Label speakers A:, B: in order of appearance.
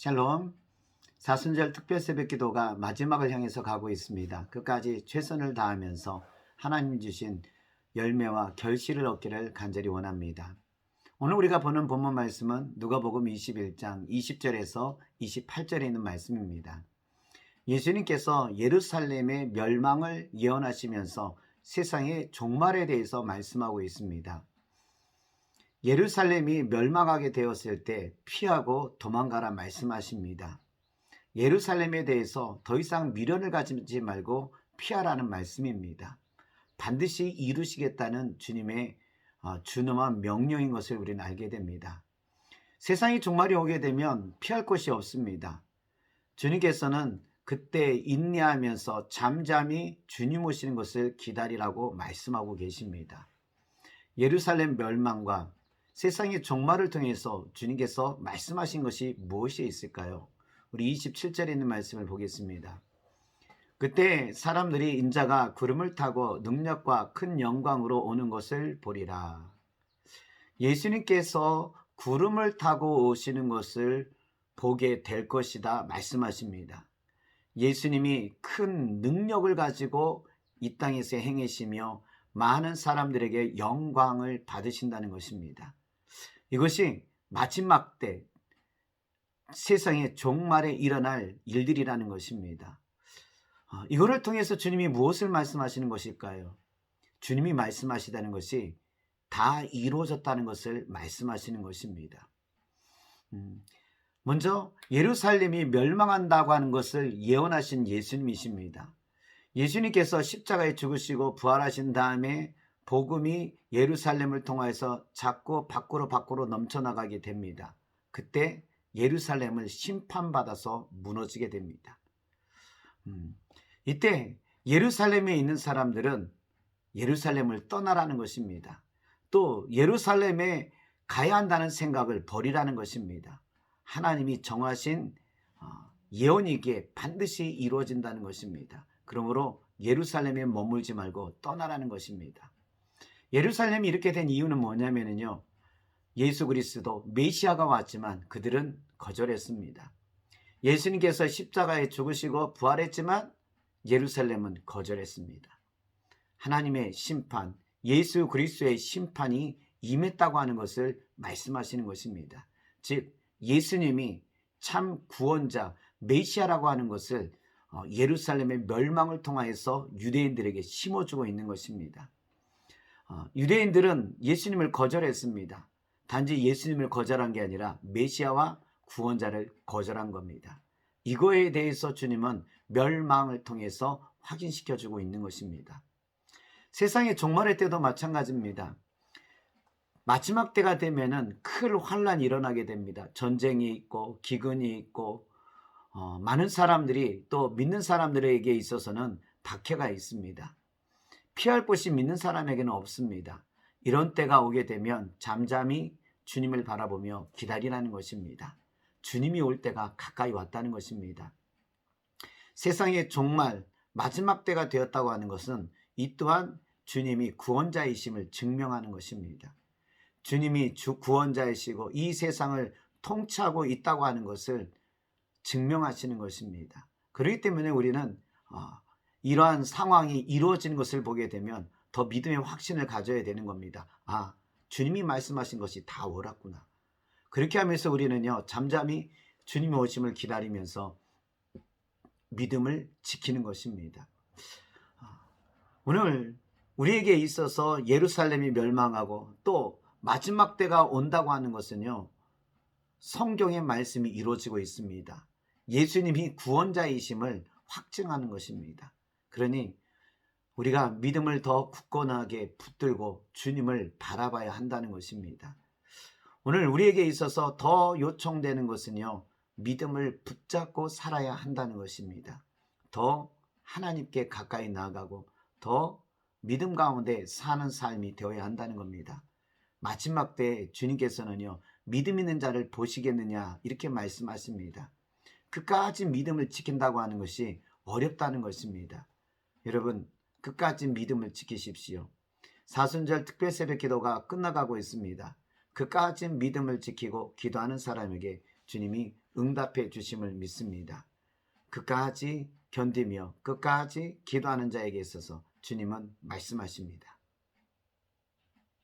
A: 샬롬. 사순절 특별 새벽 기도가 마지막을 향해서 가고 있습니다. 끝까지 최선을 다하면서 하나님 주신 열매와 결실을 얻기를 간절히 원합니다. 오늘 우리가 보는 본문 말씀은 누가복음 21장 20절에서 28절에 있는 말씀입니다. 예수님께서 예루살렘의 멸망을 예언하시면서 세상의 종말에 대해서 말씀하고 있습니다. 예루살렘이 멸망하게 되었을 때 피하고 도망가라 말씀하십니다. 예루살렘에 대해서 더 이상 미련을 가지지 말고 피하라는 말씀입니다. 반드시 이루시겠다는 주님의 준엄한 명령인 것을 우리는 알게 됩니다. 세상이 종말이 오게 되면 피할 곳이 없습니다. 주님께서는 그때 인내하면서 잠잠히 주님 오시는 것을 기다리라고 말씀하고 계십니다. 예루살렘 멸망과 세상의 종말을 통해서 주님께서 말씀하신 것이 무엇이 있을까요? 우리 27절에 있는 말씀을 보겠습니다. 그때 사람들이 인자가 구름을 타고 능력과 큰 영광으로 오는 것을 보리라. 예수님께서 구름을 타고 오시는 것을 보게 될 것이다 말씀하십니다. 예수님이 큰 능력을 가지고 이 땅에서 행하시며 많은 사람들에게 영광을 받으신다는 것입니다. 이것이 마지막 때 세상의 종말에 일어날 일들이라는 것입니다. 이거를 통해서 주님이 무엇을 말씀하시는 것일까요? 주님이 말씀하시다는 것이 다 이루어졌다는 것을 말씀하시는 것입니다. 먼저 예루살렘이 멸망한다고 하는 것을 예언하신 예수님이십니다. 예수님께서 십자가에 죽으시고 부활하신 다음에 복음이 예루살렘을 통해서 자꾸 밖으로 넘쳐나가게 됩니다. 그때 예루살렘을 심판받아서 무너지게 됩니다. 이때 예루살렘에 있는 사람들은 예루살렘을 떠나라는 것입니다. 또 예루살렘에 가야 한다는 생각을 버리라는 것입니다. 하나님이 정하신 예언이기에 반드시 이루어진다는 것입니다. 그러므로 예루살렘에 머물지 말고 떠나라는 것입니다. 예루살렘이 이렇게 된 이유는 뭐냐면요, 예수 그리스도 메시아가 왔지만 그들은 거절했습니다. 예수님께서 십자가에 죽으시고 부활했지만 예루살렘은 거절했습니다. 하나님의 심판, 예수 그리스도의 심판이 임했다고 하는 것을 말씀하시는 것입니다. 즉 예수님이 참 구원자 메시아라고 하는 것을 예루살렘의 멸망을 통하여서 유대인들에게 심어주고 있는 것입니다. 유대인들은 예수님을 거절했습니다. 단지 예수님을 거절한 게 아니라 메시아와 구원자를 거절한 겁니다. 이거에 대해서 주님은 멸망을 통해서 확인시켜주고 있는 것입니다. 세상의 종말의 때도 마찬가지입니다. 마지막 때가 되면은 큰 환란이 일어나게 됩니다. 전쟁이 있고 기근이 있고 많은 사람들이 또 믿는 사람들에게 있어서는 박해가 있습니다. 피할 곳이 믿는 사람에게는 없습니다. 이런 때가 오게 되면 잠잠히 주님을 바라보며 기다리라는 것입니다. 주님이 올 때가 가까이 왔다는 것입니다. 세상의 종말, 마지막 때가 되었다고 하는 것은 이 또한 주님이 구원자이심을 증명하는 것입니다. 주님이 구원자이시고 이 세상을 통치하고 있다고 하는 것을 증명하시는 것입니다. 그렇기 때문에 우리는 이러한 상황이 이루어지는 것을 보게 되면 더 믿음의 확신을 가져야 되는 겁니다. 주님이 말씀하신 것이 다 옳았구나. 그렇게 하면서 우리는요, 잠잠히 주님의 오심을 기다리면서 믿음을 지키는 것입니다. 오늘 우리에게 있어서 예루살렘이 멸망하고 또 마지막 때가 온다고 하는 것은요, 성경의 말씀이 이루어지고 있습니다. 예수님이 구원자이심을 확증하는 것입니다. 그러니 우리가 믿음을 더 굳건하게 붙들고 주님을 바라봐야 한다는 것입니다. 오늘 우리에게 있어서 더 요청되는 것은요, 믿음을 붙잡고 살아야 한다는 것입니다. 더 하나님께 가까이 나아가고 더 믿음 가운데 사는 삶이 되어야 한다는 겁니다. 마지막 때 주님께서는요, 믿음 있는 자를 보시겠느냐 이렇게 말씀하십니다. 끝까지 믿음을 지킨다고 하는 것이 어렵다는 것입니다. 여러분, 끝까지 믿음을 지키십시오. 사순절 특별 새벽 기도가 끝나가고 있습니다. 끝까지 믿음을 지키고 기도하는 사람에게 주님이 응답해 주심을 믿습니다. 끝까지 견디며 끝까지 기도하는 자에게 있어서 주님은 말씀하십니다.